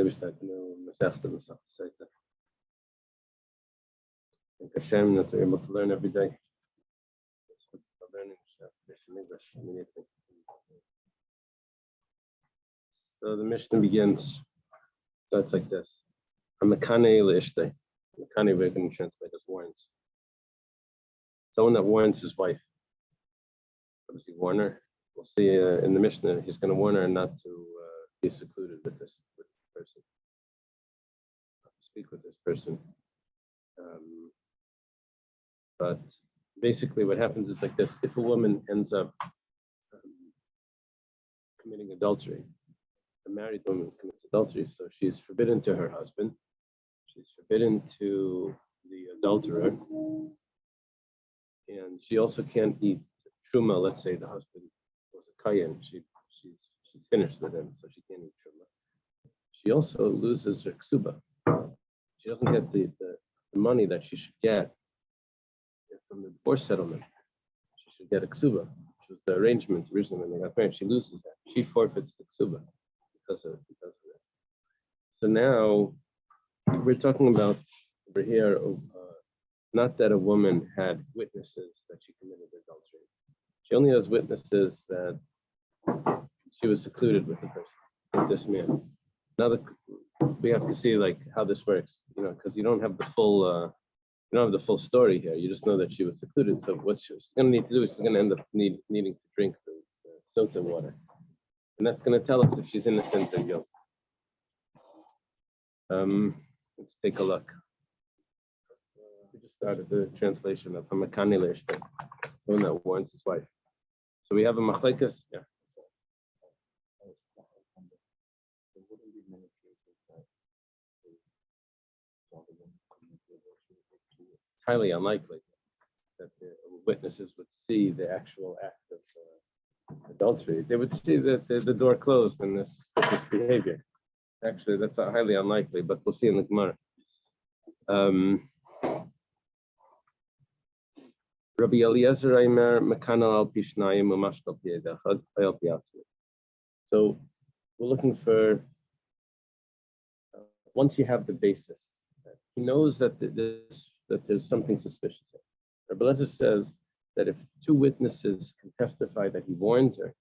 we start to know Masechta Sota. Thank Hashem that we're able to learn every day. So the Mishnah begins. Starts like this: Hamakane le'ishtei. Makane we're going to translate as warns. Someone that warns his wife. What does he warn her? We'll see in the Mishnah. He's going to warn her not to be secluded with this person, not to speak with this person. But basically, what happens is like this: if a woman ends up committing adultery, a married woman commits adultery, so she's forbidden to her husband, she's forbidden to the adulterer, and she also can't eat truma. Let's say the husband was a kayan, she's finished with him, so she can't eat truma. She also loses her ksuba. She doesn't get the money that she should get from the divorce settlement. She should get a ksuba, which was the arrangement originally when they got married. She loses that. She forfeits the ksuba because of that. So now we're talking about over here, not that a woman had witnesses that she committed adultery. She only has witnesses that she was secluded with the person, with this man. Now we have to see like how this works, because you don't have the full. You don't have the full story here. You just know that she was secluded. So what she's going to need to do is she's going to end up needing to drink the sota water, and that's going to tell us if she's innocent or guilty. Let's take a look. We just started the translation of Hamakani le'ishtei, someone that warns his wife. So we have a machlekes. Yeah. Highly unlikely that the witnesses would see the actual act of adultery. They would see that the door closed and this behavior. Actually, that's highly unlikely, but we'll see in the Gemara. Rabbi Eliezer Aimer Mekana al Pishnayim Umashkal Piedachad Ayal Piatzmi. So we're looking for once you have the basis, he knows that there's something suspicious here. Rabbi Eliezer says that if two witnesses can testify that he warned her,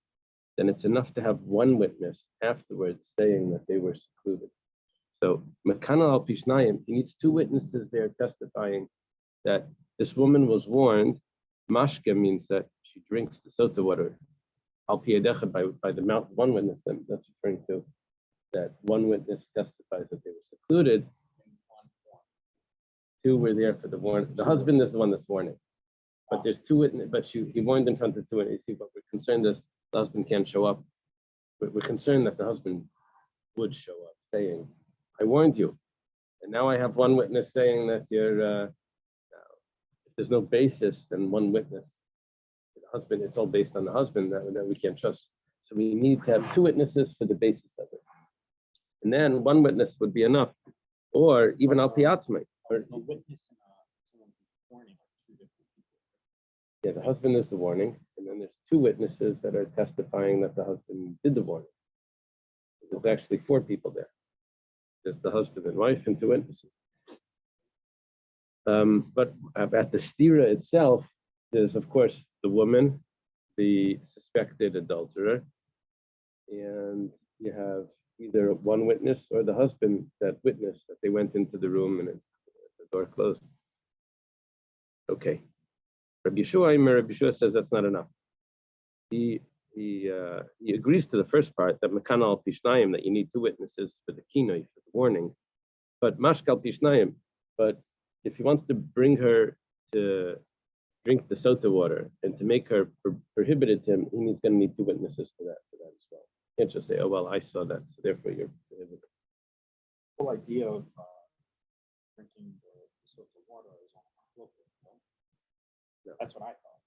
then it's enough to have one witness afterwards saying that they were secluded. So, Mekana al Pishnayim, he needs two witnesses there testifying that this woman was warned. Mashke means that she drinks the sota water. Al Piedechad, by the mouth of one witness, that's referring to that one witness testifies that they were secluded. Two were there for the warning. The husband is the one that's warning, but there's two witnesses. But he warned in front of two witnesses. But we're concerned that the husband can't show up. We're concerned that the husband would show up, saying, "I warned you," and now I have one witness saying that you're. If there's no basis, then one witness, the husband. It's all based on the husband that we can't trust. So we need to have two witnesses for the basis of it, and then one witness would be enough, or even al piatzmai. A witness and someone who's warning are two different people. Yeah, the husband is the warning, and then there's two witnesses that are testifying that the husband did the warning. There's actually four people there. There's the husband and wife and two witnesses. But at the stira itself, there's of course the woman, the suspected adulterer, and you have either one witness or the husband that witnessed that they went into the room and the door closed. Okay. Rabbi Yeshua says that's not enough. He agrees to the first part that Mekana al Pishnayim, that you need two witnesses for the kinoi, for the warning, but Mashkal Pishnayim. But if he wants to bring her to drink the sota water and to make her prohibited him, he's going to need two witnesses for that as well. You can't just say, "Oh well, I saw that, so therefore you're prohibited." The whole idea of drinking the sota water is on a local, no? That's what I thought.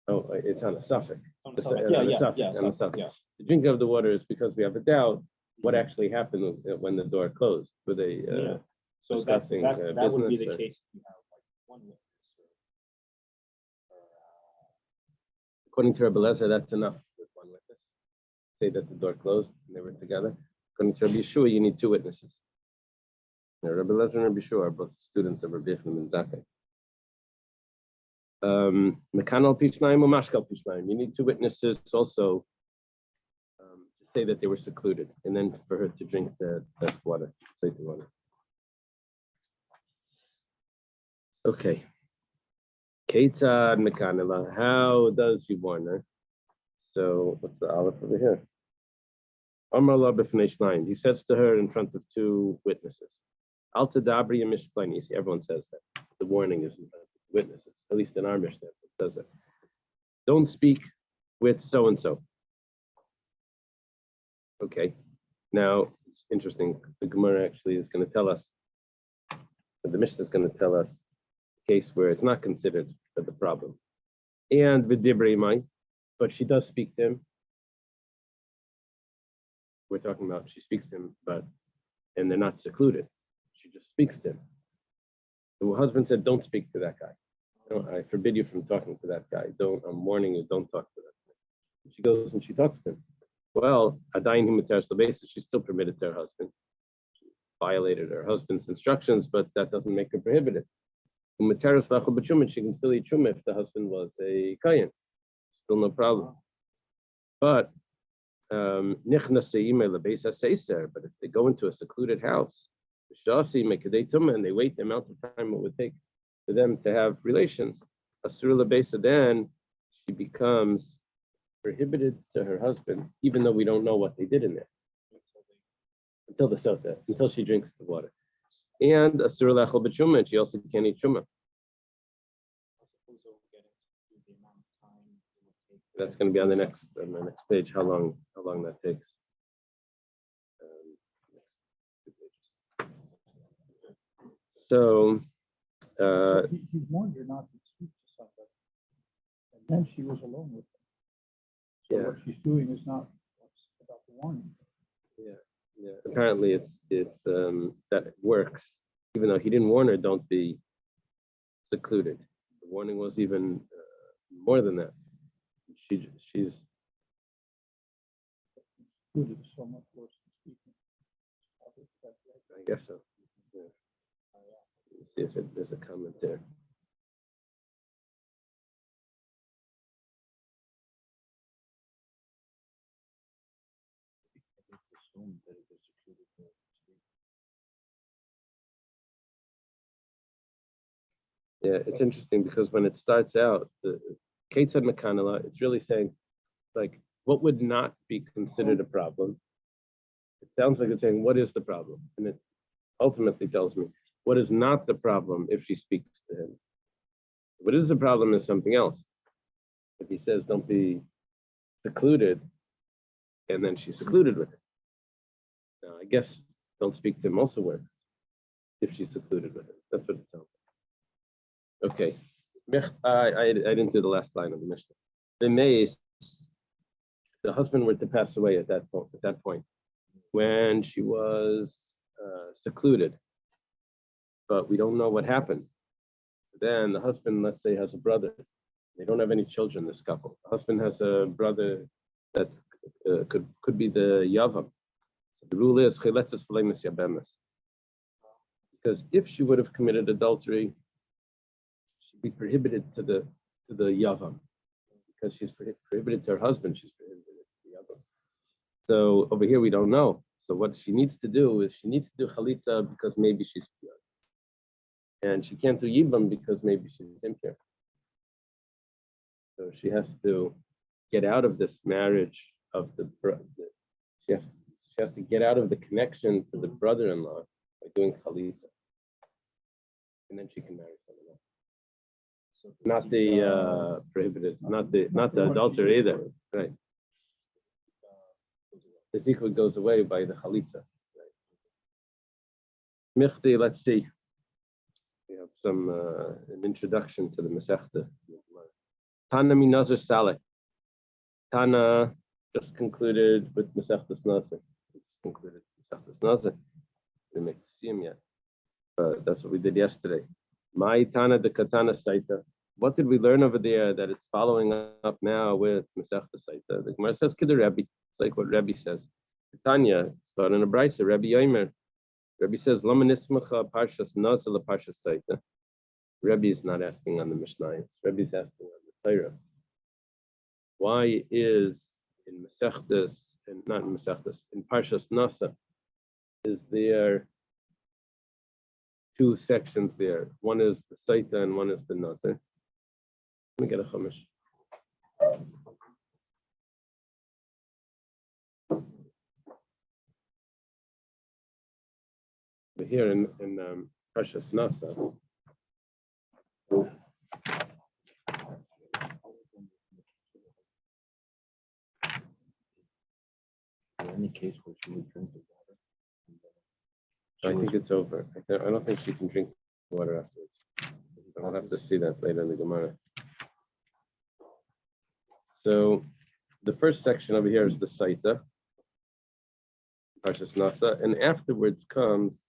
Oh, it's on a suffix. Yeah. The drinking of the water is because we have a doubt what actually happened when the door closed. Were they discussing business? That would be the case if you have like one witness. According to Rabbi Eliezer, that's enough with one witness. Say that the door closed and they were together. According to Rabbi Yeshua, you need two witnesses. Now, Rabbi Lezer and Rabbi Yeshua are both students of Rabbi Yochanan ben Zakkai. Mekanal Pishnayim or Mashkal Pishnayim. You need two witnesses also to say that they were secluded, and then for her to drink that water, sacred water. Okay. Ketzad Mekanala. How does he warn her? So what's the aleph over here? Amar la b'fnei shnayim. He says to her in front of two witnesses. Al tadabri mishplani. See, everyone says that. The warning is in front of witnesses. At least in our Mishnah, it says that. Don't speak with so and so. Okay. Now it's interesting. The Gemara actually is going to tell us. The Mishnah is going to tell us a case where it's not considered the problem. And v'dibrei mai, but she does speak to him. We're talking about she speaks to him, and they're not secluded. She just speaks to him. The husband said, "Don't speak to that guy. I forbid you from talking to that guy. I'm warning you, don't talk to that guy." She goes and she talks to him. Well, adayin himiteres lebeisa, she's still permitted to her husband. She violated her husband's instructions, but that doesn't make her prohibited. Umiteres lachol b'tshuma, she can still eat truma if the husband was a kayin. Still no problem. But but if they go into a secluded house, and they wait the amount of time it would take for them to have relations, then she becomes prohibited to her husband, even though we don't know what they did in there until the sota, until she drinks the water. And and she also can't eat truma. That's going to be on the next page. How long that takes? So he warned her not to speak to somebody, and then she was alone with him. So what she's doing is not about the warning. Yeah. Apparently, it's that it works, even though he didn't warn her. Don't be secluded. The warning was even more than that. She's so much worse than speaking. I guess so. Yeah. Let's see if there's a comment there. Yeah, it's interesting because when it starts out, the Kate said Mekanala, it's really saying, like, what would not be considered a problem? It sounds like it's saying, what is the problem? And it ultimately tells me, what is not the problem if she speaks to him? What is the problem is something else. If he says, don't be secluded, and then she's secluded with him. Now, I guess don't speak to him also works if she's secluded with him. That's what it sounds like. Okay. I didn't do the last line of the Mishnah. The husband were to pass away at that point, when she was secluded, but we don't know what happened. So then the husband, let's say, has a brother. They don't have any children. This couple. The husband has a brother that could be the yavam. So the rule is chiletzes v'leimus yabemes, because if she would have committed adultery, be prohibited to the yavam, because she's prohibited to her husband. She's prohibited to the yavam. So over here we don't know. So what she needs to do is she needs to do chalitza because maybe she's pure, and she can't do yibam because maybe she's impure. So she has to get out of this marriage of she has to get out of the connection to the brother-in-law by doing chalitza, and then she can marry someone else. Not the prohibited, not the adultery either, right? The zikut goes away by the chalitza. Right? Michti, let's see. We have some an introduction to the Masechta. Tana minazar saleh. Tana just concluded with Masechtas Nazir. Just concluded Masechtas Nazir. We didn't make to see him yet, but that's what we did yesterday. My Tana de Katana Saita. What did we learn over there that it's following up now with Masechta Saita? The Gemara says Kidder Rebbe. It's like what Rebbe says. Tanya, start in a brisa. Rabbi Yomer. Rabbi says, Lama nismacha parshas nasa la parshas saita. Rabbi is not asking on the Mishnah. Rabbi is asking on the Torah. Why is in Masechtas, and not in Masechtas, in Parshas Nasa, is there two sections there? One is the Saita and one is the Nazir. Let me get a Chumash. But here in Parshas Nasa, any case where she would drink the water. I think it's over. I don't think she can drink water afterwards. I'll have to see that later in the Gemara. So the first section over here is the Saita, Parshas Nasa, and afterwards comes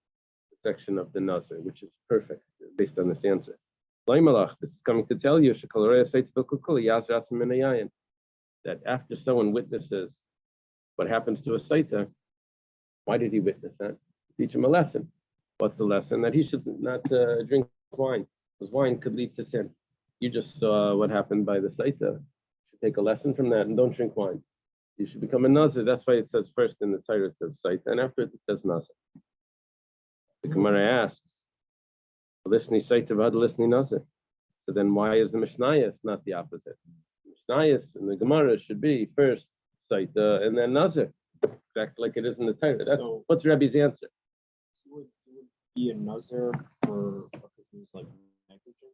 the section of the Nazir, which is perfect based on this answer. This is coming to tell you that after someone witnesses what happens to a Saita, why did he witness that? Teach him a lesson. What's the lesson? That he should not drink wine, because wine could lead to sin. You just saw what happened by the Saita. You should take a lesson from that and don't drink wine. You should become a Nazir. That's why it says first in the Torah it says Saita, and after it says Nazir. The Gemara asks, listening Saita v'ad listening Nazir. So then why is the Mishnayos not the opposite? Mishnayos in the Gemara should be first Saita and then Nazir, exactly like it is in the Torah. That's what's Rabbi's answer. Would be a Nazir for because he was like negligent.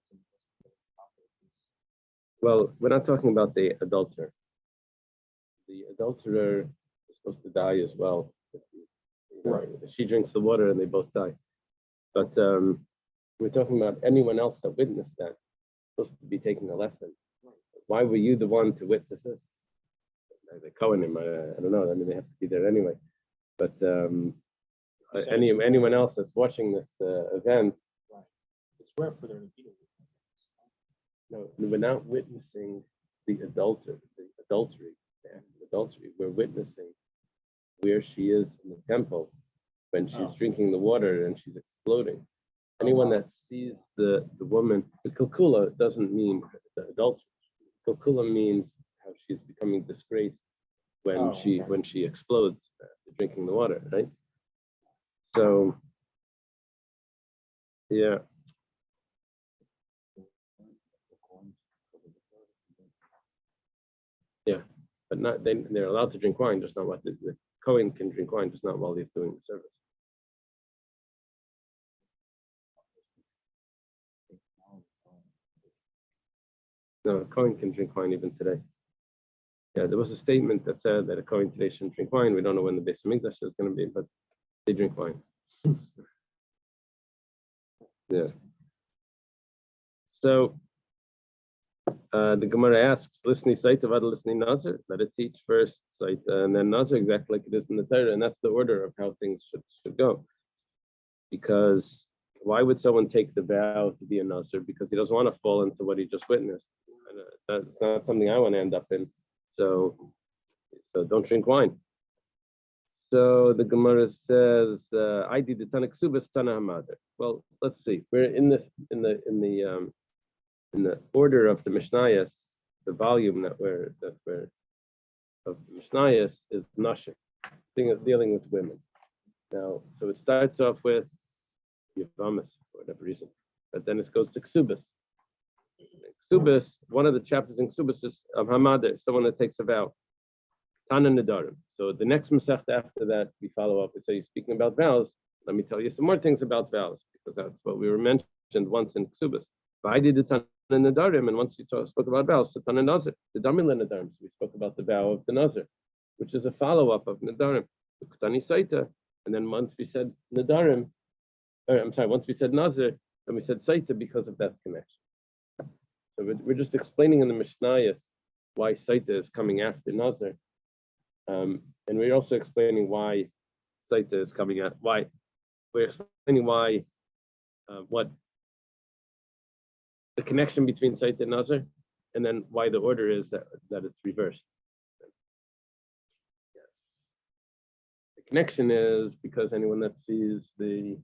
Well, we're not talking about the adulterer. The adulterer is supposed to die as well. Right. She drinks the water and they both die. But we're talking about anyone else that witnessed that, supposed to be taking a lesson. Why were you the one to witness this? The Kohanim, I don't know. I mean, they have to be there anyway. But anyone else that's watching this event, right. It's rare for there to be. No, we're not witnessing the adultery. We're witnessing where she is in the temple when she's drinking the water and she's exploding. Anyone that sees the woman, the kalkula doesn't mean the adultery. Kalkula means how she's becoming disgraced when she explodes drinking the water, right? So, yeah. Yeah, but not they're allowed to drink wine, just not what the Kohen can drink wine, just not while he's doing the service. No, Kohen can drink wine even today. Yeah, there was a statement that said that a Kohen today shouldn't drink wine. We don't know when the Beis Hamikdash is going to be, but they drink wine. Yeah. So the Gemara asks, listening Saita, vada listening Nazir, let it teach first Saita and then Nazir, exactly like it is in the Torah, and that's the order of how things should go. Because why would someone take the vow to be a Nazir? Because he doesn't want to fall into what he just witnessed. That's not something I want to end up in. So don't drink wine. So the Gemara says, I did the Tana Ksubas Tana Hamader. Well, let's see. We're in the order of the Mishnayos, the volume that we're of the Mishnayos is Nashim, dealing with women. Now, so it starts off with Yavamas for whatever reason, but then it goes to Ksubas. Ksubas, one of the chapters in Ksubas is of Hamader, someone that takes a vow. Tana Nedarim. So the next Masechta after that, we follow up. We say, speaking about vows, let me tell you some more things about vows, because that's what we were mentioned once in Ksubas. I did the Tana Nedarim, and once you spoke about vows, so Tana Nazir, the Damila Nedarim. So we spoke about the vow of the Nazir, which is a follow-up of Nedarim. Tani Saita, and then once we said Nedarim, once we said Nazir, and we said Saita because of that connection. So we're just explaining in the Mishnayos why Saita is coming after Nazir. And we're also explaining why Saita is coming at why we're explaining why what the connection between Saita and Nazir, and then why the order is that it's reversed. connection is because anyone that sees the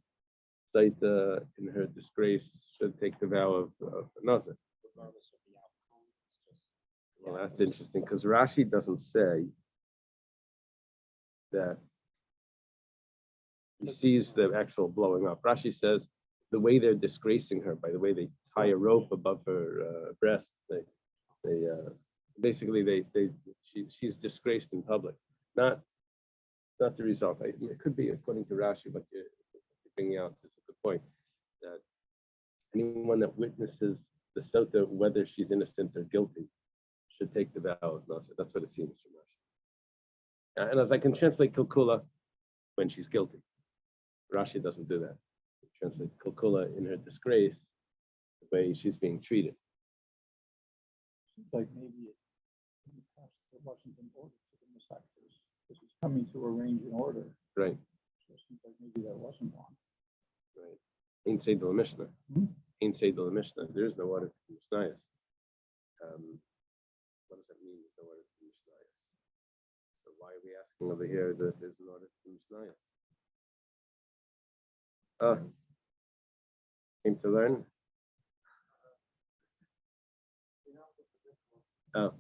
Sota in her disgrace should take the vow of nazir. Regardless of the outcome, it's just. Well, that's interesting because Rashi doesn't say that he sees the actual blowing up. Rashi says the way they're disgracing her by the way they tie a rope above her breast. They basically she's disgraced in public. Not the result. It could be according to Rashi, but you're bringing out is a good point that anyone that witnesses the Sota, whether she's innocent or guilty, should take the vow of Nasr. That's what it seems from Rashi. And as I can translate Kilkula when she's guilty, Rashi doesn't do that. It translates Kilkula in her disgrace, the way she's being treated. Seems like maybe in the past there wasn't an order to the misactors, because he's coming to arrange an order. Right. So it seems like maybe that wasn't one. Right. Ain't say the Mishnah. Ain't say the Mishnah. There is no order to Mishnayos. What does that mean? There's no order to Mishnayos. So why are we asking over here that there's an order to Mishnayos? Came to learn. Oh.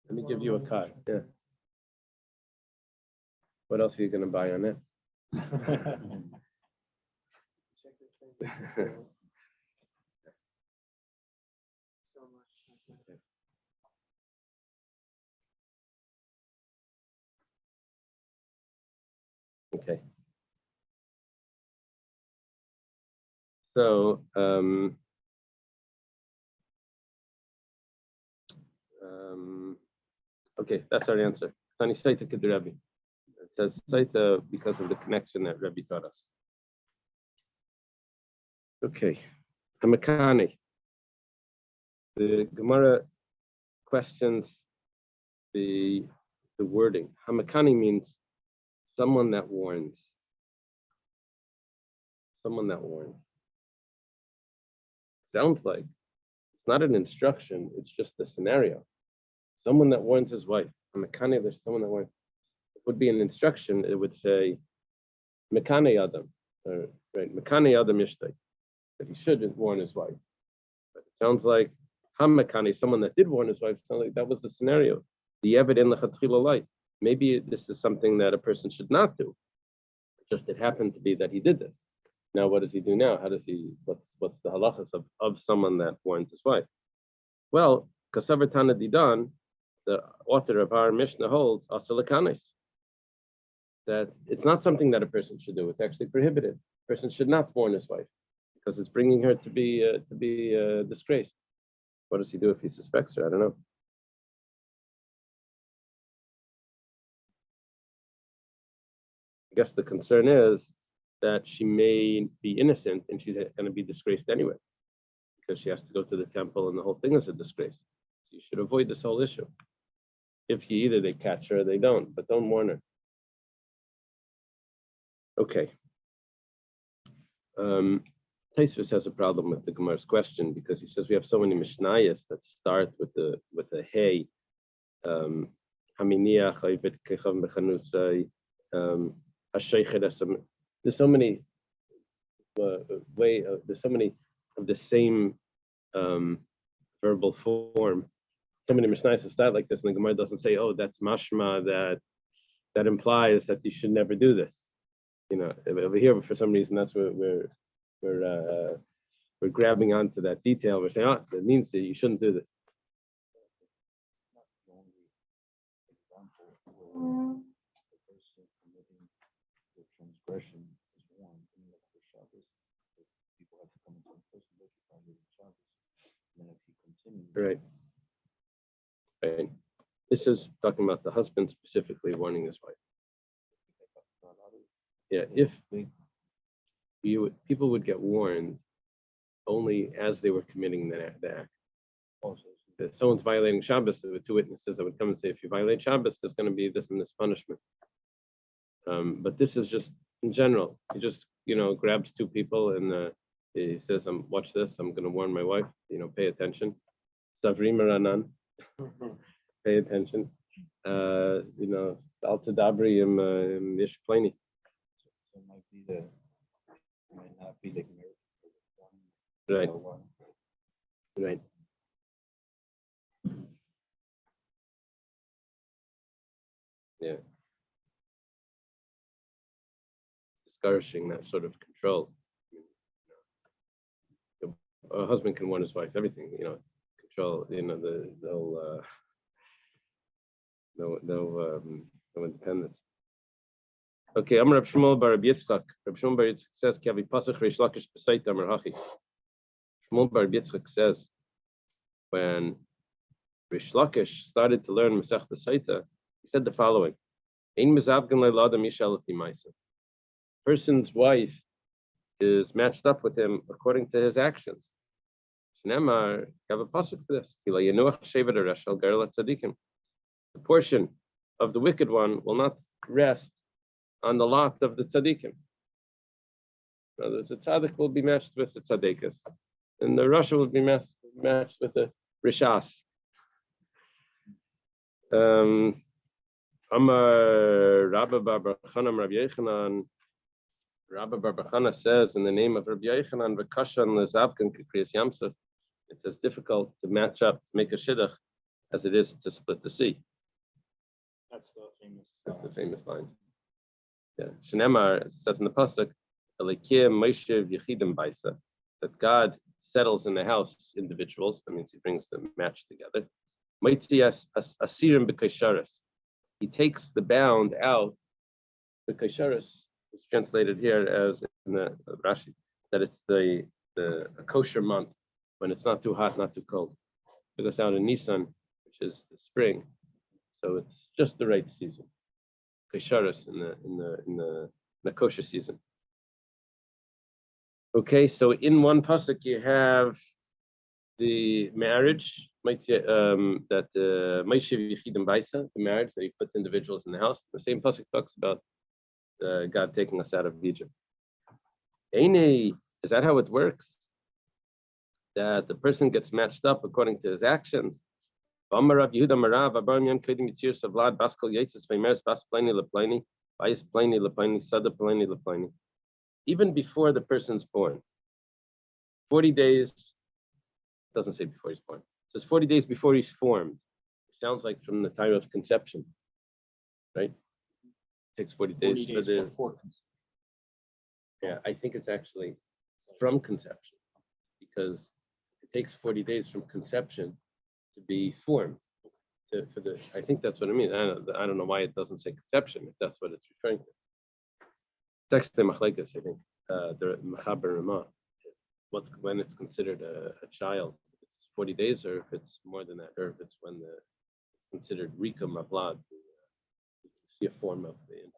Let me give you a card. Yeah. What else are you going to buy on it? Okay. So, okay, that's our answer. Tani Saita Kedirabi. It says Saita because of the connection that Rebbe taught us. Okay, Hamakani. The Gemara questions the wording. Hamakani means someone that warns. Someone that warns. Sounds like it's not an instruction, it's just a scenario. Someone that warns his wife. Hamakani, there's someone that warns. It would be an instruction, it would say Mekane Adam, or right, Mekane Adam Yishtay, that he should warn his wife. But it sounds like Hamakani, someone that did warn his wife, sounds like that was the scenario. The Yevid in Lechatchila light. Maybe this is something that a person should not do. Just it happened to be that he did this. Now, what does he do now? How does he? What's the halachas of someone that warns his wife? Well, Kasavar Tana Didan, the author of our Mishnah holds asalakanis, that it's not something that a person should do. It's actually prohibited. A person should not warn his wife because it's bringing her to be disgraced. What does he do if he suspects her? I don't know. I guess the concern is that she may be innocent and she's going to be disgraced anyway because she has to go to the temple and the whole thing is a disgrace. So you should avoid this whole issue. If you either they catch her or they don't, but don't warn her. Okay. Taisvis has a problem with the Gemara's question because he says we have so many Mishnayos that start with the hey. There's so many there's so many of the same verbal form. So many Mishnayos start like this, and the Gemara doesn't say, "Oh, that's mashma that implies that you should never do this." You know, over here, for some reason, that's where we're grabbing onto that detail. We're saying, "Oh, that means that you shouldn't do this." Transgression is one. For Shabbos, people have to come into the person that you find it in Shabbos. And then if he continues, right. This is talking about the husband specifically warning his wife. Yeah, if people would get warned only as they were committing the act. If someone's violating Shabbos, there were two witnesses that would come and say, if you violate Shabbos, there's going to be this and this punishment. But this is just in general. He just, grabs two people and he says, watch this, I'm going to warn my wife, pay attention. Savri Maranan. pay attention. Al Tadabri im Ish Pliny. So it might not be like marriage for the one. Right. or one. Right. Yeah. Discouraging that sort of control. A husband can warn his wife everything, control, no independence. Okay, I'm Reb Shmuel bar Rabbi Yitzchak. Reb Shmuel bar Yitzchak says, "Ki avi pasach Reish Lakish b'Sota Amar Hachi." Shmuel bar Rabbi Yitzchak says, when Reish Lakish started to learn Masech Sota, he said the following: "Ein mizavgan le'ladam yishal afi ma'aseh." Person's wife is matched up with him according to his actions. Shnemar, you have a pasuk for this. Kila yenuach shevet hareshel garel tzadikim. The portion of the wicked one will not rest on the lot of the tzaddikim. Now, the tzaddik will be matched with the tzaddikas, and the rasha will be matched with the rishas. Amar Rabba bar bar Chanam Rabbi Yochanan. Rabba bar bar Chana says in the name of Rabbi Yochanan, "V'kashan lezavkan k'kriyas yamsuf." It's as difficult to match up, make a shidduch, as it is to split the sea. That's the famous. That's the famous line. Yeah, Shnemar, it says in the pasuk, "Elikim Moshe Yechidim Baisa," that God settles in the house individuals. That means He brings them matched together. Moitzias asirim b'kaisharis. He takes the bound out. The kaisharis is translated here as in the Rashi that it's a kosher month when it's not too hot, not too cold. It goes out in Nisan, which is the spring, so it's just the right season. Kaisharis in the kosher season. Okay, so in one pasuk you have the marriage, that Moshe Yechidim Baisa, the marriage that He puts individuals in the house. The same pasuk talks about God taking us out of Egypt. Is that how it works? That the person gets matched up according to his actions. Even before the person's born. 40 days, doesn't say before he's born. It says 40 days before he's formed. It sounds like from the time of conception, right? It takes 40 days for the. before conception. Yeah, I think it's actually from conception, because it takes 40 days from conception to be formed. I think that's what I mean. I don't know why it doesn't say conception, if that's what it's referring to. It's actually machlekes, I think. The Mechaber Ramah. When it's considered a child, if it's 40 days, or if it's more than that, or if it's when it's considered Rika Mavlad, see a form of the infant.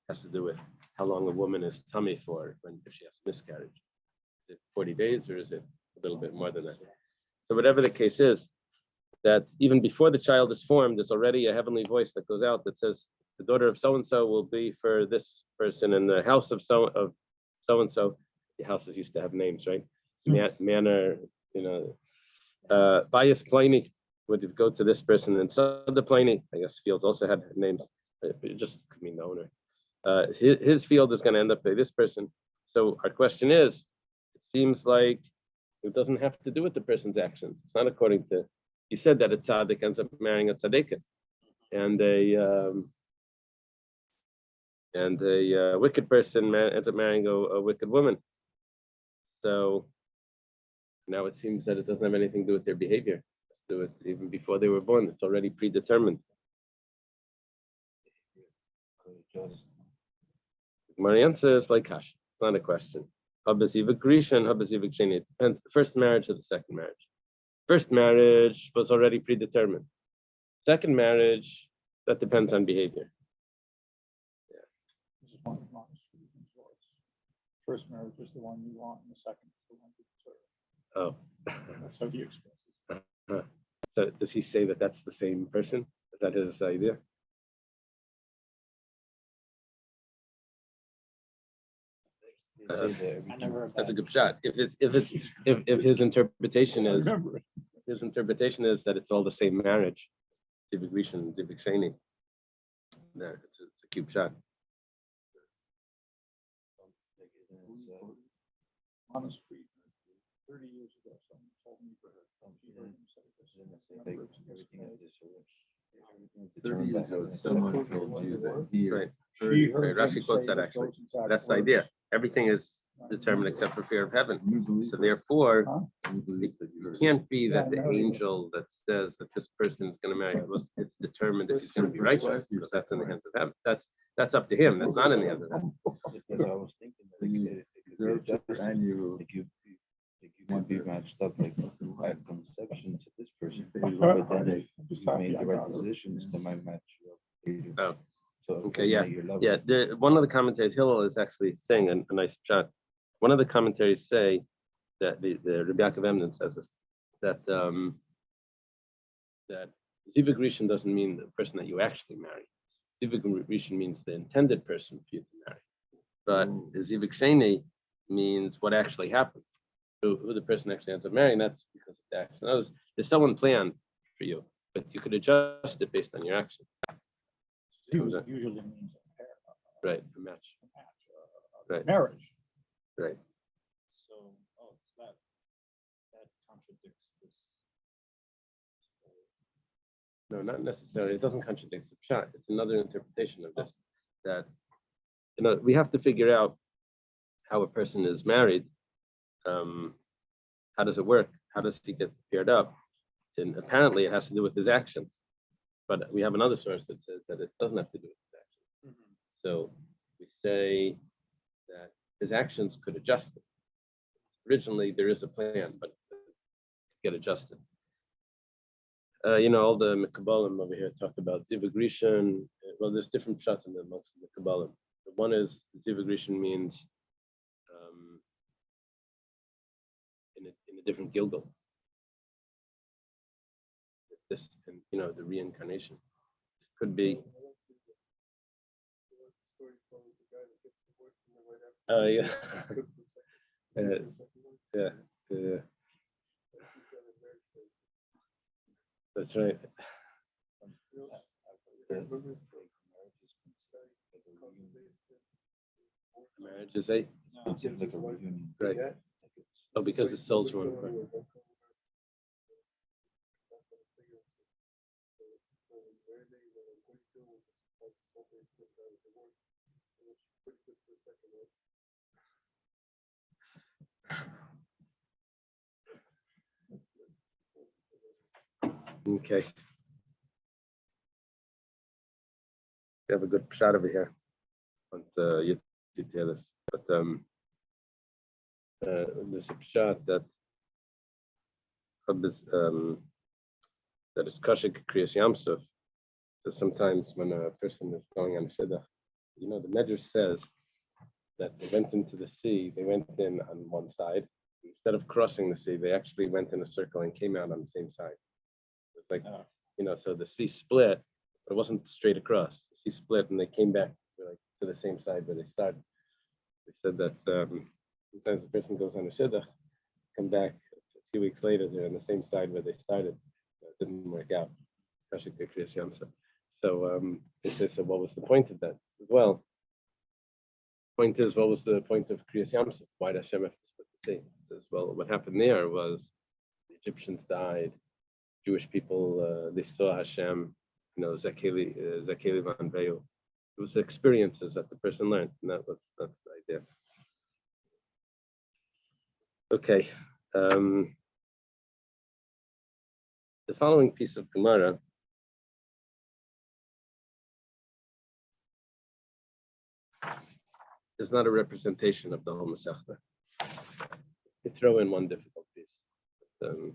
Has to do with how long a woman is tummy for if she has miscarriage. Is it 40 days, or is it a little bit more than that? So whatever the case is, that even before the child is formed, there's already a heavenly voice that goes out that says, the daughter of so-and-so will be for this person, in the house of so-and-so. The houses used to have names, right? Manor, Bias Pliny would go to this person, and Sota Pliny, I guess fields also had names. It just could mean the owner. His field is going to end up by this person. So our question is, it seems like it doesn't have to do with the person's actions. It's not according to, you said that a tzaddik ends up marrying a tzaddikas, and a wicked person ends up marrying a wicked woman. So now it seems that it doesn't have anything to do with their behavior. It's to do with even before they were born. It's already predetermined. My answer is like Kash. It's not a question. Habasivik Grisha and Habasivik Sheni. It depends. The first marriage or the second marriage. First marriage was already predetermined. Second marriage, that depends on behavior. This is one of my students' words. First marriage is the one you want, and the second is the one you deserve. Oh. That's how he expresses it. So does he say that that's the same person? Is that his idea? I never heard That's a that. good shot. If his interpretation is his interpretation is that it's all the same marriage, Zivig Rishon and Zivig Sheni. That it's a cube shot. On the street, 30 years ago, someone told me for her. She heard him say this. Everything is disarray. 30 years ago, someone told you that he Right. She Right. heard Rashi him quotes say that what actually. goes inside That's the words. idea. Everything is determined except for fear of heaven. You believe So that? therefore, You believe that you it heard can't be that Yeah, the I know you do. angel that says that this person is going to marry, it's determined if he's going to be righteous, because that's in the hands of heaven. That's up to him. That's not in the hands of heaven. Because I was thinking that it could be adjusted. and you Like you might be matched up like at conception to this person. say But then if I'm just you happy made I the right got her. decisions, they might match you up later. Oh, So okay, it yeah, might your level. yeah. One of the commentaries, Hillel is actually saying a nice shot. One of the commentaries say that the Rabbi Yaakov Emden says this, that that Zivig Rishon doesn't mean the person that you actually marry. Zivig Rishon means the intended person for you to marry. But the Zivig Sheni means what actually happens. Who the person actually ends up marrying, that's because of the action. There's someone planned for you, but you could adjust it based on your action. Usually means a pair, Right, a match. a match, Right. marriage. Right. So, oh, it's that contradicts this. No, not necessarily. It doesn't contradict the pshat. It's another interpretation of this. That we have to figure out how a person is married. How does it work? How does he get paired up? And apparently, it has to do with his actions. But we have another source that says that it doesn't have to do with his actions. So we say that his actions could adjust it. Originally, there is a plan, but it could get adjusted. All the Mekabalim over here talk about Zivig Rishon. Well, there's different shots in amongst the Mekabalim. One is Zivig Rishon means in a different Gilgal. This, and the reincarnation could be. Oh yeah. Yeah. That's right. Marriage is a It's just like a reunion. right. Oh, because the souls were one. Okay. We have a good shot over here. And you detail this. But there's a shot that is Kashik Kriyas Yamsuf. So sometimes when a person is going on a shidduch, the Medrash says that they went into the sea, they went in on one side. Instead of crossing the sea, they actually went in a circle and came out on the same side. It's like, so the sea split, but it wasn't straight across. The sea split and they came back to the same side where they started. They said that sometimes a person goes on a shidduch, come back a few weeks later, they're on the same side where they started. It didn't work out. So they say, so what was the point of that? Well, point is, what was the point of Kriyas Yamsuf? Why did Hashem have to split the sea? It says, well, what happened there was the Egyptians died, Jewish people, they saw Hashem, Zakeli Van Veil. It was experiences that the person learned, and that's the idea. Okay. The following piece of Gemara is not a representation of the whole Masechta. You throw in one difficult piece. The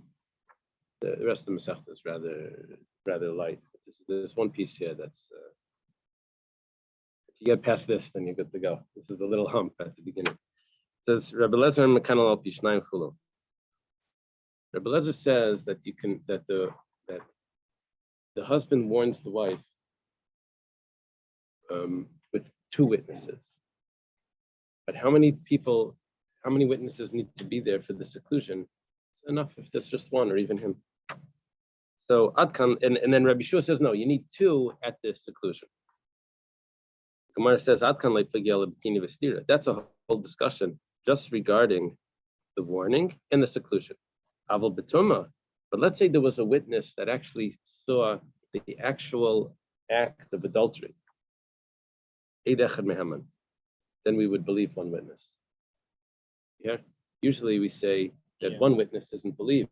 rest of the Masechta is rather light. There's one piece here that's if you get past this, then you're good to go. This is a little hump at the beginning. It says Rabbi Lezer Mekanal al Pishnayim Chulu. Rabbi Lezer says that the husband warns the wife with two witnesses. But how many witnesses need to be there for the seclusion? It's enough if there's just one or even him. So Adkan, and then Rabbi Shua says, no, you need two at the seclusion. Gemara says, Adkan like bikini vestira. That's a whole discussion just regarding the warning and the seclusion. Aval betuma. But let's say there was a witness that actually saw the actual act of adultery. Then we would believe one witness. Yeah. Usually we say that one witness isn't believed.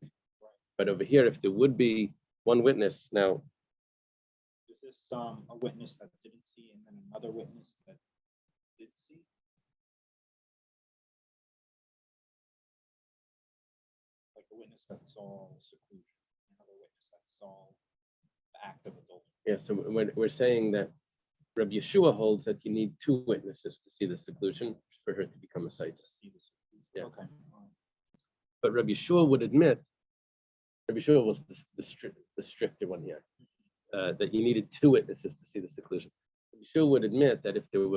But over here, if there would be one witness, now Is this a witness that didn't see and then another witness that did see? Like a witness that saw seclusion, another witness that saw the act of adultery. yeah, so we're saying that Rabbi Yeshua holds that you need two witnesses to see the seclusion for her to become a saita. See the seclusion. Yeah. Okay. But Rabbi Yeshua would admit, Rabbi Yeshua was the stricter one here, that you needed two witnesses to see the seclusion. Rabbi Yeshua would admit that if there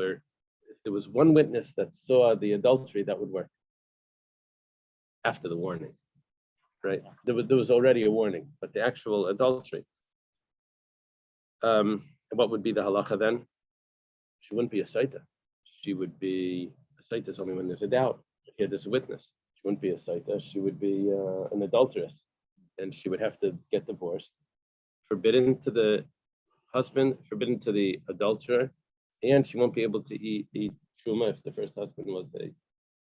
was one witness that saw the adultery, that would work after the warning, right? There was already a warning, but the actual adultery. What would be the halacha then? She wouldn't be a saita. She would be a saita only when there's a doubt. Here there's a witness. She wouldn't be a saita. She would be an adulteress, and she would have to get divorced. Forbidden to the husband, forbidden to the adulterer, and she won't be able to eat truma if the first husband was a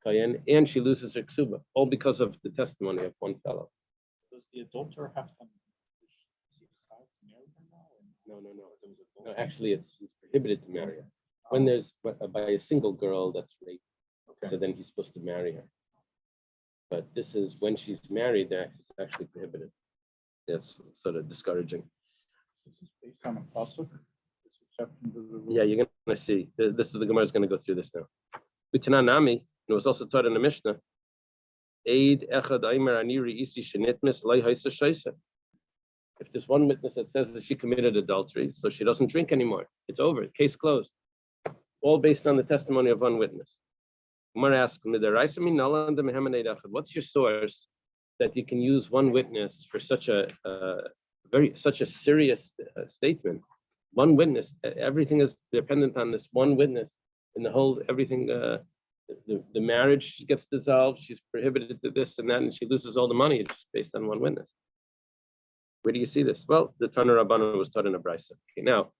kayen, and she loses her ksuba, all because of the testimony of one fellow. Does the adulterer have to marry her now? No, actually, it's prohibited to marry her. When there's by a single girl that's raped, so then he's supposed to marry her. But this is when she's married, that it's actually prohibited. That's sort of discouraging. This is based on a pasuk. This exception to the rule. Yeah, you're going to see. This is the Gemara is going to go through this now. B'tanan nami, and it was also taught in the Mishnah. Eid echad aimer aniri isi shenitmis lay haisa shaisa. If there's one witness that says that she committed adultery, so she doesn't drink anymore, it's over. Case closed. All based on the testimony of one witness. Gemara asks, what's your source that you can use one witness for such a serious statement? One witness, everything is dependent on this one witness, and the whole everything. The marriage gets dissolved. She's prohibited to this and that, and she loses all the money. It's just based on one witness. Where do you see this? Well, the Tana Rabbana was taught in a brisa. Okay, now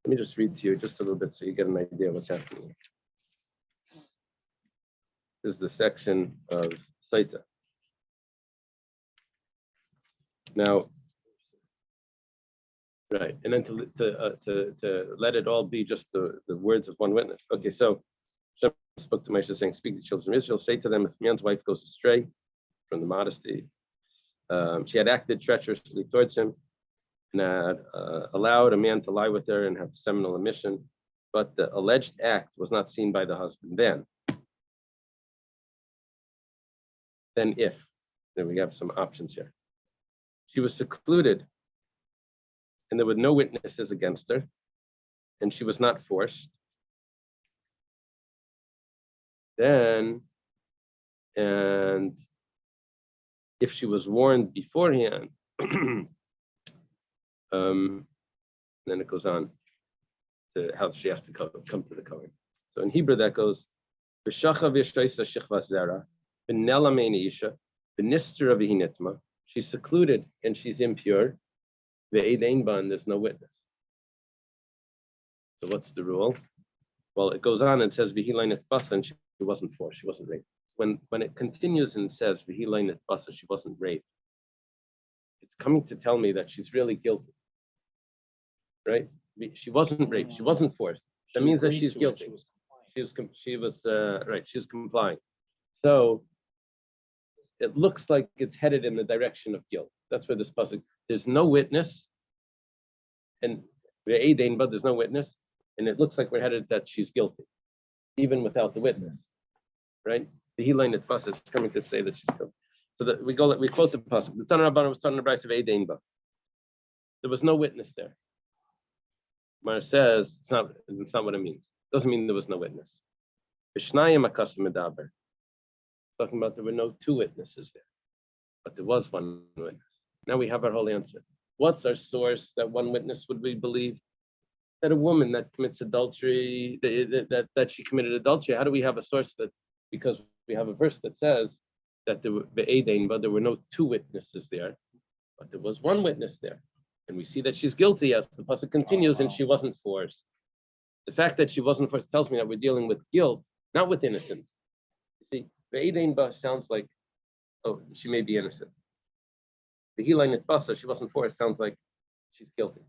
let me just read to you just a little bit so you get an idea of what's happening. This is the section of Saita. Now, right, and then to let it all be just the words of one witness. Okay, so Shem spoke to Moshe saying, "Speak to the children of Israel. Say to them, if a man's wife goes astray from the modesty, she had acted treacherously towards him, and had allowed a man to lie with her and have seminal emission, but the alleged act was not seen by the husband. Then if, then we have some options here. She was secluded, and there were no witnesses against her, and she was not forced. Then, and if she was warned beforehand, then it goes on to how she has to come to the Kohen. So in Hebrew that goes, she's secluded and she's impure. And there's no witness. So what's the rule? Well, it goes on and says and she wasn't forced, she wasn't raped. When it continues and says she wasn't raped, it's coming to tell me that she's really guilty. Right? She wasn't raped, she wasn't forced. That means that she's guilty. She was right, she's complying. So it looks like it's headed in the direction of guilt. That's where this pasuk. There's no witness, and but there's no witness, and it looks like we're headed that she's guilty, even without the witness, right? The Hilain at pasuk is coming to say that she's guilty. So that we quote the pasuk. The Tana Rabbana was talking about the Eidein Ba. There was no witness there. Mar says it's not what it means. It doesn't mean there was no witness. Vishnayim akas medaber. Talking about there were no two witnesses there, but there was one witness. Now we have our whole answer. What's our source that one witness would we believe? That a woman that commits adultery, that she committed adultery. How do we have a source that? Because we have a verse that says that there were no two witnesses there, but there was one witness there. And we see that she's guilty as the pasuk continues, and she wasn't forced. The fact that she wasn't forced tells me that we're dealing with guilt, not with innocence. You see, ve'edein ba sounds like, oh, she may be innocent. The hilain et basa, she wasn't forced, sounds like she's guilty.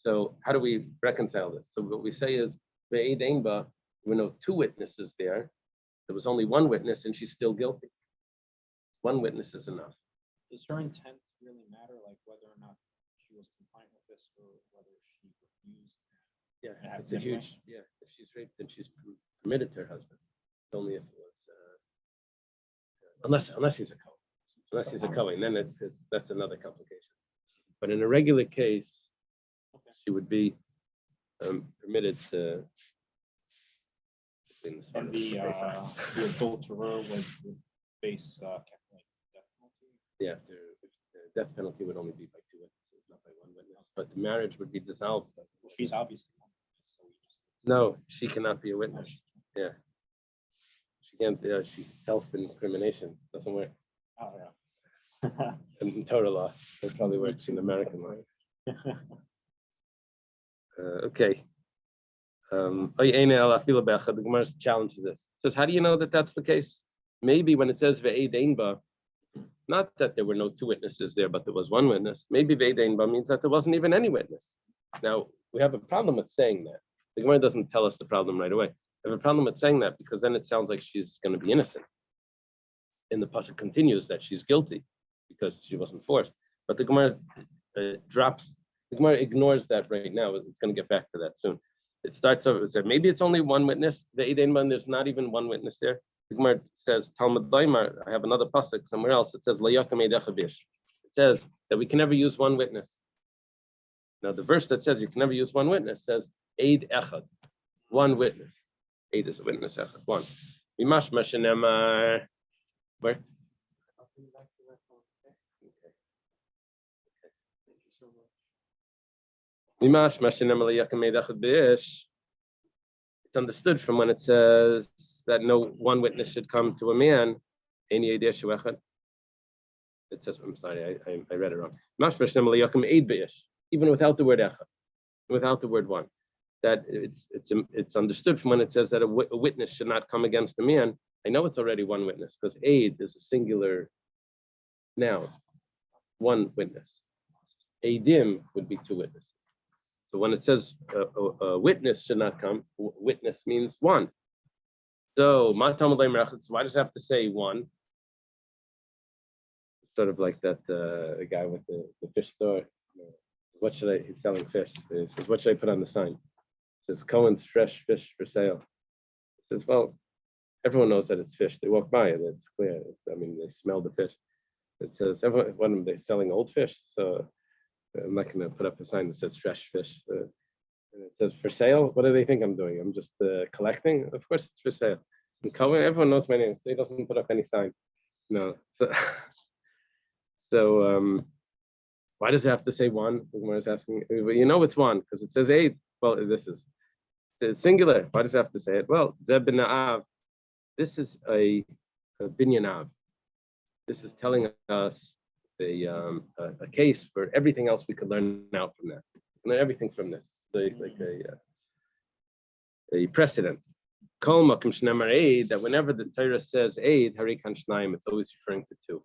So how do we reconcile this? So what we say is, ve'edein ba, there were no two witnesses there. There was only one witness, and she's still guilty. One witness is enough. Does her intent really matter, like whether or not she was compliant with this, or whether she refused? Yeah, Yeah, it's a huge. Yeah, if she's raped, then she's permitted to her husband. It's only if it was, unless he's a Kohen. Unless he's a Kohen, then that's another complication. But in a regular case, she would be permitted to. And the adulterer would face death penalty. Yeah, if the death penalty would only be by two witnesses, not by one witness. But the marriage would be dissolved. Well, she's obviously one witness, so we just. No, she cannot be a witness. Yeah, she can't. She's self-incrimination. Doesn't work. Oh yeah. In Torah law, it probably works in American law. Okay. The Gemara challenges this. It says, how do you know that that's the case? Maybe when it says ve'edein ba, not that there were no two witnesses there, but there was one witness. Maybe ve'edein ba means that there wasn't even any witness. Now, we have a problem with saying that. The Gemara doesn't tell us the problem right away. We have a problem with saying that because then it sounds like she's going to be innocent. And the pasuk continues that she's guilty because she wasn't forced. But the Gemara the Gemara ignores that right now. It's going to get back to that soon. It starts over, it said, maybe it's only one witness. There's not even one witness there. The Gemara says, Talmud Daimar, I have another pasuk somewhere else. It says, it says that we can never use one witness. Now, the verse that says you can never use one witness says, Eid Echad, one witness. Eid is a witness, Echad, one. Mimash Mashanemar, where? It's understood from when it says that no one witness should come to a man. It says, I'm sorry, I read it wrong. Even without the word echad, without the word one, that it's understood from when it says that a witness should not come against a man. I know it's already one witness because aid is a singular noun, one witness. Aidim would be two witnesses. So when it says a witness should not come, witness means one. So why does it have to say one? Sort of like that guy with the fish store. What should I? He's selling fish. He says, what should I put on the sign? It says Cohen's fresh fish for sale. He says, well, everyone knows that it's fish. They walk by it. It's clear. They smell the fish. It says everyone. They're selling old fish. So I'm not going to put up a sign that says fresh fish. And it says for sale. What do they think I'm doing? I'm just collecting? Of course it's for sale. And Cohen, everyone knows my name, so he doesn't put up any sign. No. So why does it have to say one? The Gemara is asking. You know it's one because it says eight. Well, it's singular. Why does it have to say it? Well, Zeb bin Na'av. This is a binyan av. This is telling us a case for everything else we could learn out from that. Learn everything from this, like a precedent. Kol makom shneimar eid, that whenever the Torah says eid, harikan shnaim, it's always referring to two.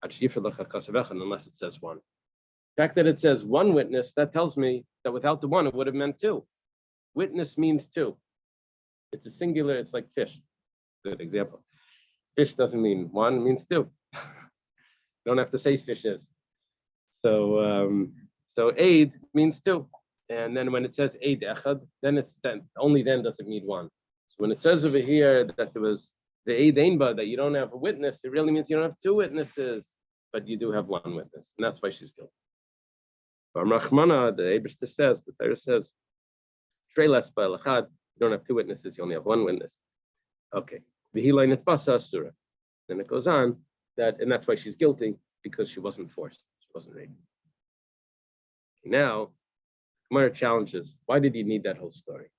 Unless it says one. The fact that it says one witness, that tells me that without the one, it would have meant two. Witness means two. It's a singular. It's like fish. Good example. Fish doesn't mean one; it means two. You don't have to say fishes. So aid means two. And then when it says aid echad, then only then does it mean one. So when it says over here that there was the aid einba, that you don't have a witness, it really means you don't have two witnesses, but you do have one witness. And that's why she's guilty. But Rachmana, the Eibishter says, the Torah says, you don't have two witnesses, you only have one witness. Okay. Then it goes on, and that's why she's guilty, because she wasn't forced. She wasn't raped. Now, Gemara challenges, why did you need that whole story?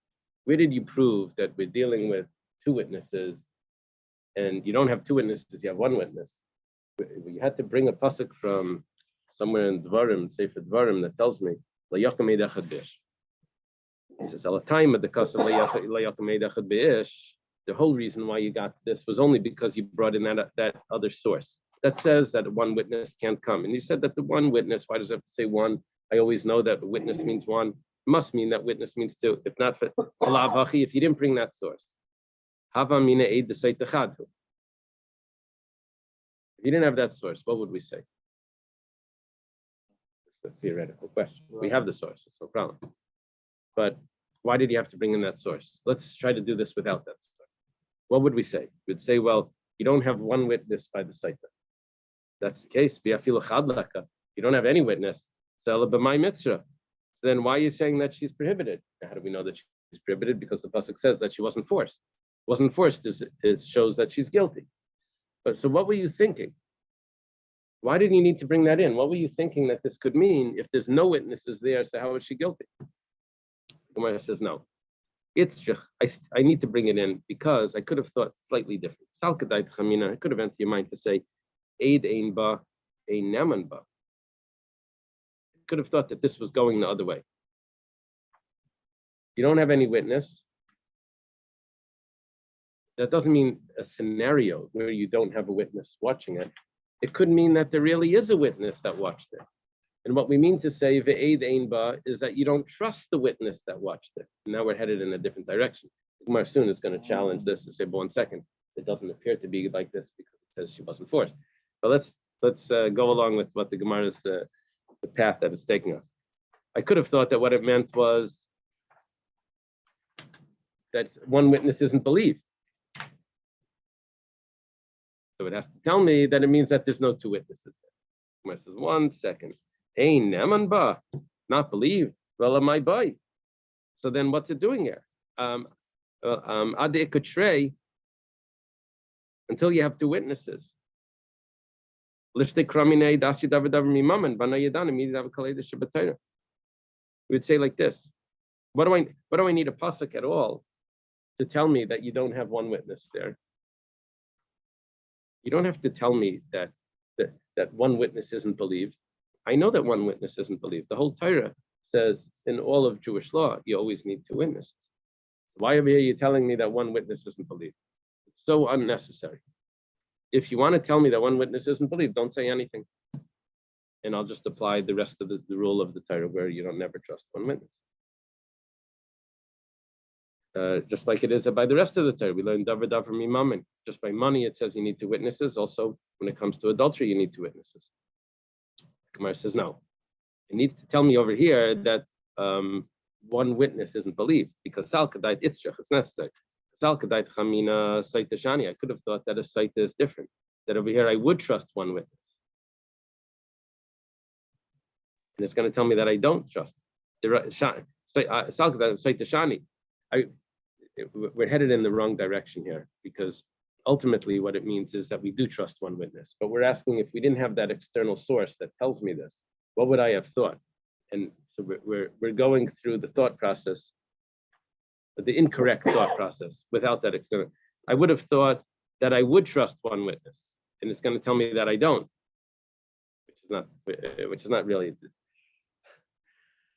Where did you prove that we're dealing with two witnesses and you don't have two witnesses, you have one witness? You had to bring a pasuk from somewhere in Dvarim, Sefer Dvarim, that tells me, La Yakamei Dechad B'ish. He says, Al time of the custom La Yakamei Dechad B'ish, the whole reason why you got this was only because you brought in that other source that says that one witness can't come. And you said that the one witness, why does it have to say one? I always know that witness means one. It must mean that witness means two. If not for if you didn't bring that source. Hava mina eid the seit echad. If you didn't have that source, what would we say? It's a theoretical question. We have the source, it's no problem. But why did you have to bring in that source? Let's try to do this without that source. What would we say? We'd say, well, you don't have one witness by the site. That's the case. You don't have any witness. So then why are you saying that she's prohibited? How do we know that she's prohibited? Because the pasuk says that she wasn't forced. Wasn't forced shows that she's guilty. But so what were you thinking? Why did you need to bring that in? What were you thinking that this could mean if there's no witnesses there? So how is she guilty? Gemara says no. I need to bring it in because I could have thought slightly different. Salkadait chamina. I could have entered your mind to say, Eid ein ba, ein neman ba. Could have thought that this was going the other way. You don't have any witness. That doesn't mean a scenario where you don't have a witness watching it. It could mean that there really is a witness that watched it. And what we mean to say ve'ed ein ba is that you don't trust the witness that watched it. Now we're headed in a different direction. Gemara soon is going to challenge this to say, but 1 second, it doesn't appear to be like this because it says she wasn't forced. But let's go along with what the Gemara's the path that it's taking us. I could have thought that what it meant was that one witness isn't believed. So it has to tell me that it means that there's no two witnesses. Gemara says, 1 second. Ein neman ba, not believed. Well, am I by? So then what's it doing here? Ade kutrei, until you have two witnesses. We would say like this. What do I need a pasuk at all to tell me that you don't have one witness there? You don't have to tell me that one witness isn't believed. I know that one witness isn't believed. The whole Torah says in all of Jewish law, you always need two witnesses. So why over here are you telling me that one witness isn't believed? It's so unnecessary. If you want to tell me that one witness isn't believed, don't say anything. And I'll just apply the rest of the rule of the Torah where you don't never trust one witness. Just like it is by the rest of the Torah. We learn davar mimamin. Just by money, it says you need two witnesses. Also, when it comes to adultery, you need two witnesses. Gemara says no. It needs to tell me over here that one witness isn't believed because salkadait itzrach, it's necessary. Salkadait chamina saita shani. I could have thought that a saita is different. That over here I would trust one witness. And it's going to tell me that I don't trust. Salkadait saita shani. We're headed in the wrong direction here because ultimately what it means is that we do trust one witness. But we're asking if we didn't have that external source that tells me this, what would I have thought? And so we're going through the thought process, the incorrect thought process without that external. I would have thought that I would trust one witness, and it's going to tell me that I don't, which is not really.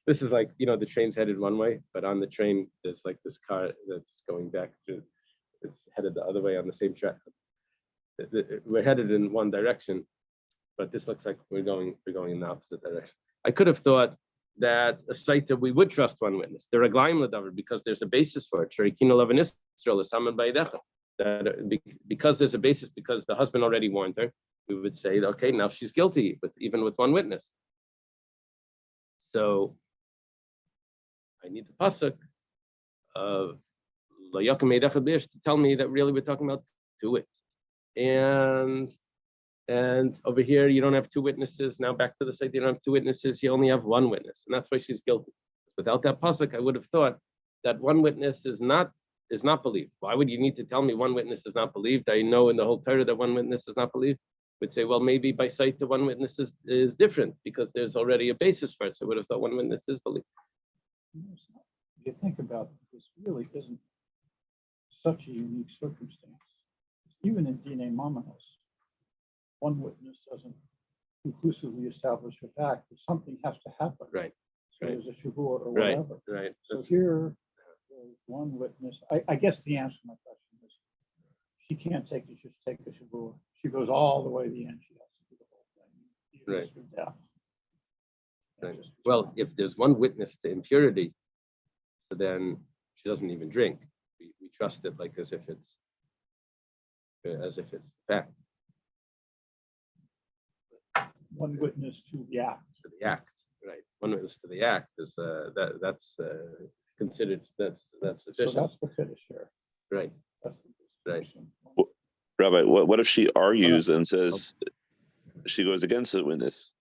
This is like, the train's headed one way, but on the train, there's like this car that's going back through, it's headed the other way on the same track. We're headed in one direction, but this looks like we're going in the opposite direction. I could have thought that a site that we would trust one witness, the raglaim ladavar, because there's a basis for it. That because there's a basis, because the husband already warned her, we would say, okay, now she's guilty, even with one witness. So I need the pasuk of to tell me that really we're talking about two witnesses. And over here you don't have two witnesses. Now back to the site, you don't have two witnesses, you only have one witness, and that's why she's guilty. Without that pasuk, I would have thought that one witness is not believed. Why would you need to tell me one witness is not believed? I know in the whole Torah that one witness is not believed. would say, well, maybe by sight the one witness is different because there's already a basis for it. So I would have thought one witness is believed. If you think about it, this really isn't such a unique circumstance. Even in Dine Mamanos, one witness doesn't conclusively establish a fact, but something has to happen. Right. So Right. there's a shavua or Right. whatever. Right. So That's, here, there's one witness. I guess the answer to my question is she can't just take a shavua. She goes all the way to the end. She has to do the whole thing. even Right. through death. right. Well, if there's one witness to impurity, so then she doesn't even drink. We trust it like as if it's fact. One witness to the act. To the act, right? One witness to the act is that's considered that's So sufficient, that's the finish here. right? That's the Right. distinction. Rabbi, what if she argues and says she goes against the witness?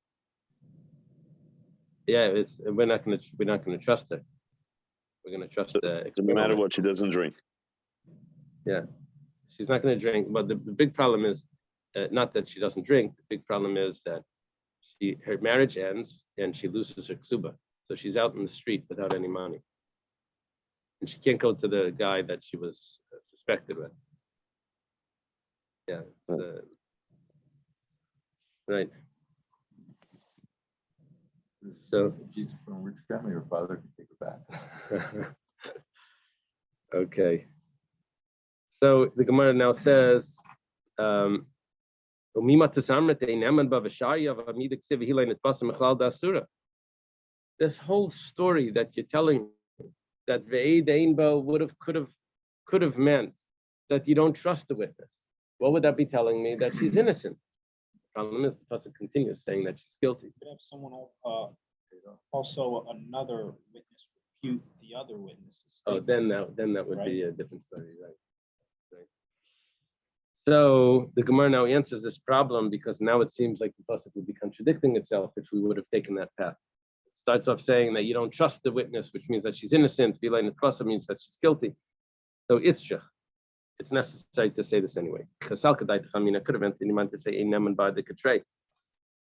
Yeah, we're not going to trust her. We're going to trust the So no matter what, she doesn't drink. Yeah, she's not going to drink. But the big problem is not that she doesn't drink. The big problem is that her marriage ends and she loses her ksuba. So she's out in the street without any money. And she can't go to the guy that she was suspected with. Yeah, right. So If she's from a rich family, her father can take her back. okay. So the Gemara now says, this whole story that you're telling that Ve'ed Einba could have meant that you don't trust the witness. What would that be telling me? That she's innocent. The problem is the pasuk continues saying that she's guilty. You could have someone also another witness refute the other witnesses. Oh, then that would be a different story, right? So the Gemara now answers this problem because now it seems like the pasuk would be contradicting itself if we would have taken that path. It starts off saying that you don't trust the witness, which means that she's innocent. Vilain Klasa means that she's guilty. So it's necessary to say this anyway. I could have meant anyone to say neman by the katray.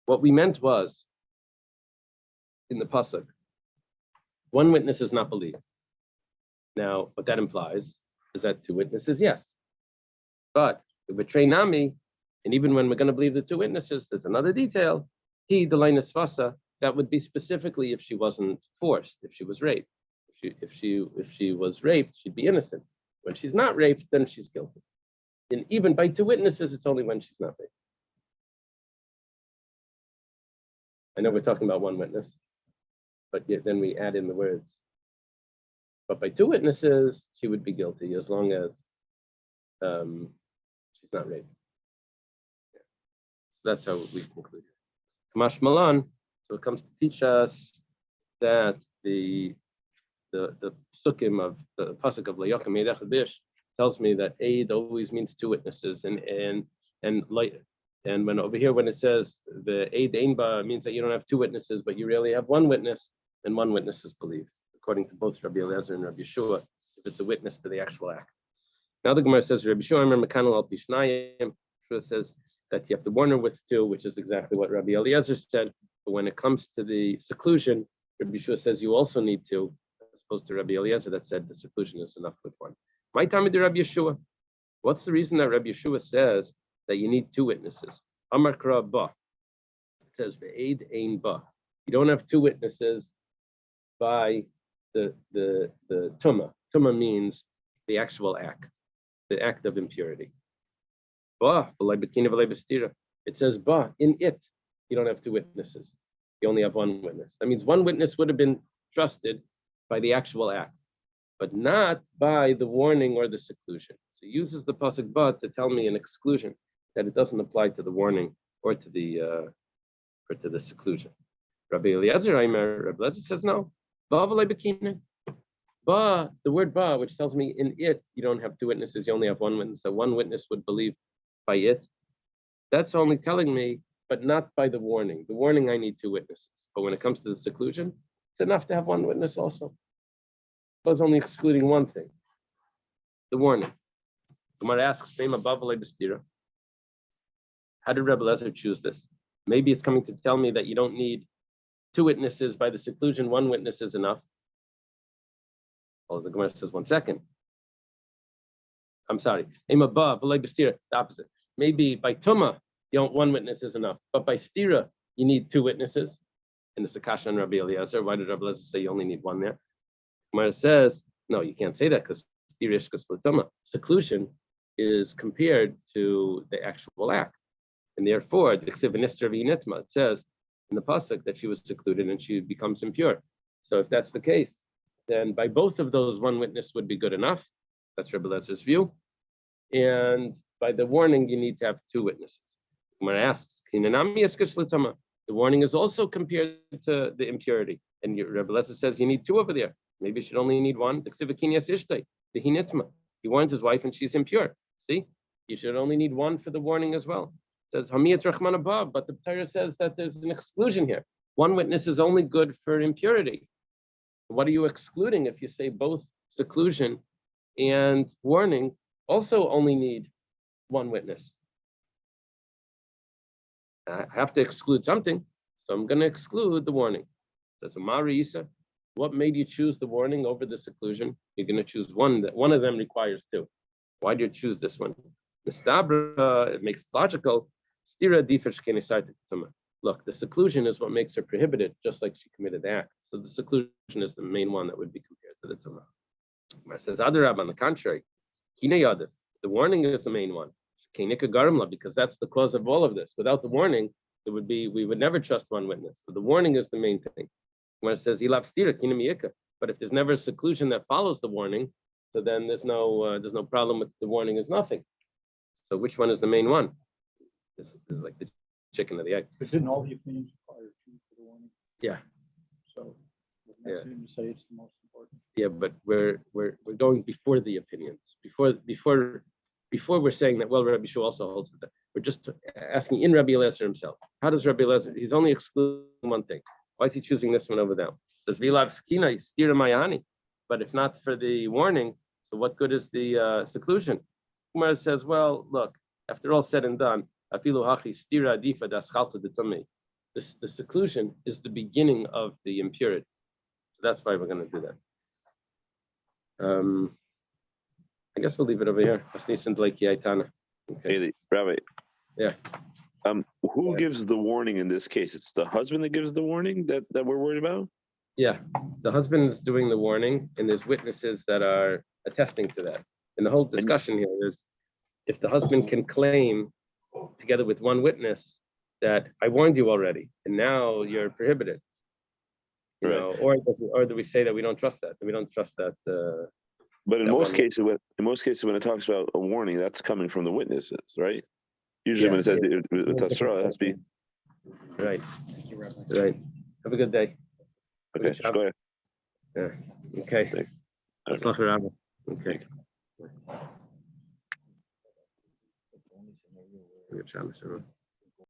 What we meant was in the pasuk, one witness is not believed. Now, what that implies is that two witnesses, yes. But the betray nami, and even when we're going to believe the two witnesses, there's another detail. He, the linus vasa, that would be specifically if she wasn't forced, if she was raped. If she was raped, she'd be innocent. When she's not raped, then she's guilty. And even by two witnesses, it's only when she's not raped. I know we're talking about one witness, but yet then we add in the words. But by two witnesses, she would be guilty as long as she's not raped. Yeah. So that's how we conclude. Kamash Malan, so it comes to teach us that the psukim of the pasuk of Layakim Eidach Bish tells me that aid always means two witnesses, and when over here when it says the aid einba means that you don't have two witnesses, but you really have one witness, and one witness is believed, according to both Rabbi Eliezer and Rabbi Yeshua, if it's a witness to the actual act. Now the Gemara says Rabbi Yeshua Amar Mekanal al Pishnayim. Yeshua says that you have to warn her with two, which is exactly what Rabbi Eliezer said. But when it comes to the seclusion, Rabbi Yeshua says you also need two, as opposed to Rabbi Eliezer that said the seclusion is enough with one. My time with Rabbi Yeshua. What's the reason that Rabbi Yeshua says that you need two witnesses? Amar Kra Ba. It says Ve'ed Ein Ba. You don't have two witnesses by the tuma. Tuma means the actual act, the act of impurity. Ba, it says ba, in it, you don't have two witnesses. You only have one witness. That means one witness would have been trusted by the actual act, but not by the warning or the seclusion. So he uses the pasuk ba to tell me an exclusion, that it doesn't apply to the warning or to the seclusion. Rabbi Eliezer says no. Ba, the word ba, which tells me in it, you don't have two witnesses, you only have one witness. So one witness would believe by it. That's only telling me, but not by the warning. The warning, I need two witnesses. But when it comes to the seclusion, it's enough to have one witness also. I was only excluding one thing, the warning. Gemara asks, How did Rebbe Lezer choose this? Maybe it's coming to tell me that you don't need 2 witnesses by the seclusion. 1 witness is enough. Oh, the Gemara says 1 second. I'm sorry. The opposite. Maybe by Tuma, 1 witness is enough. But by Stira, you need 2 witnesses. In the Sakasha and Rabbi Eliezer, why did Rabbi Eliezer say you only need 1 there? Gemara says, no, you can't say that because seclusion is compared to the actual act. And therefore, it says in the pasuk that she was secluded and she becomes impure. So if that's the case, then by both of those, 1 witness would be good enough. That's Rebbe Lezer's view. And by the warning, you need to have 2 witnesses. Gemara asks, the warning is also compared to the impurity. And Rebbe Lezer says you need 2 over there. Maybe you should only need 1. He warns his wife and she's impure. See, you should only need 1 for the warning as well. It says Hamiyat Rahman above, but the Torah says that there's an exclusion here. 1 witness is only good for impurity. What are you excluding if you say both seclusion and warning also only need 1 witness? I have to exclude something, so I'm going to exclude the warning. That's a Mari Isa. What made you choose the warning over the seclusion? You're going to choose 1. That 1 of them requires 2. Why do you choose this one? It makes logical. Look, the seclusion is what makes her prohibited, just like she committed the act. So the seclusion is the main one that would be compared to the tumah. Mar says, Adarab, on the contrary, the warning is the main one. Because that's the cause of all of this. Without the warning, we would never trust 1 witness. So the warning is the main thing. When it says but if there's never a seclusion that follows the warning, so then there's no problem with the warning is nothing. So which one is the main one? This is like the chicken or the egg. But didn't all the opinions require 2 for the warning? Yeah. So wouldn't that seem to say it's the most important? Yeah, but we're going before the opinions. Before we're saying that, well, Rabbi Shua also holds with that. We're just asking in Rabbi Eliezer himself. How does Rabbi Eliezer? He's only excluding 1 thing. Why is he choosing this one over there? Says Vilav Skina Stira Mayani. But if not for the warning, so what good is the seclusion? Kumar says, well, look, after all said and done, Afilu Hachi Stira Adifa Daschalta Detumi. The seclusion is the beginning of the impurity. So that's why we're going to do that. I guess we'll leave it over here. Okay. Hey, Rabbi. Yeah. Who gives the warning in this case? It's the husband that gives the warning that we're worried about? Yeah, the husband is doing the warning, and there's witnesses that are attesting to that. And the whole discussion here is if the husband can claim, together with 1 witness, that I warned you already, and now you're prohibited. You know, or do we say that we don't trust that? We don't trust that. But in most cases, when it talks about a warning, that's coming from the witnesses, right? Usually, when it says with Tasra, it has to be right. Right. Have a good day. Okay. Go ahead. Yeah. Okay. Thanks. Okay. Good job, Mr.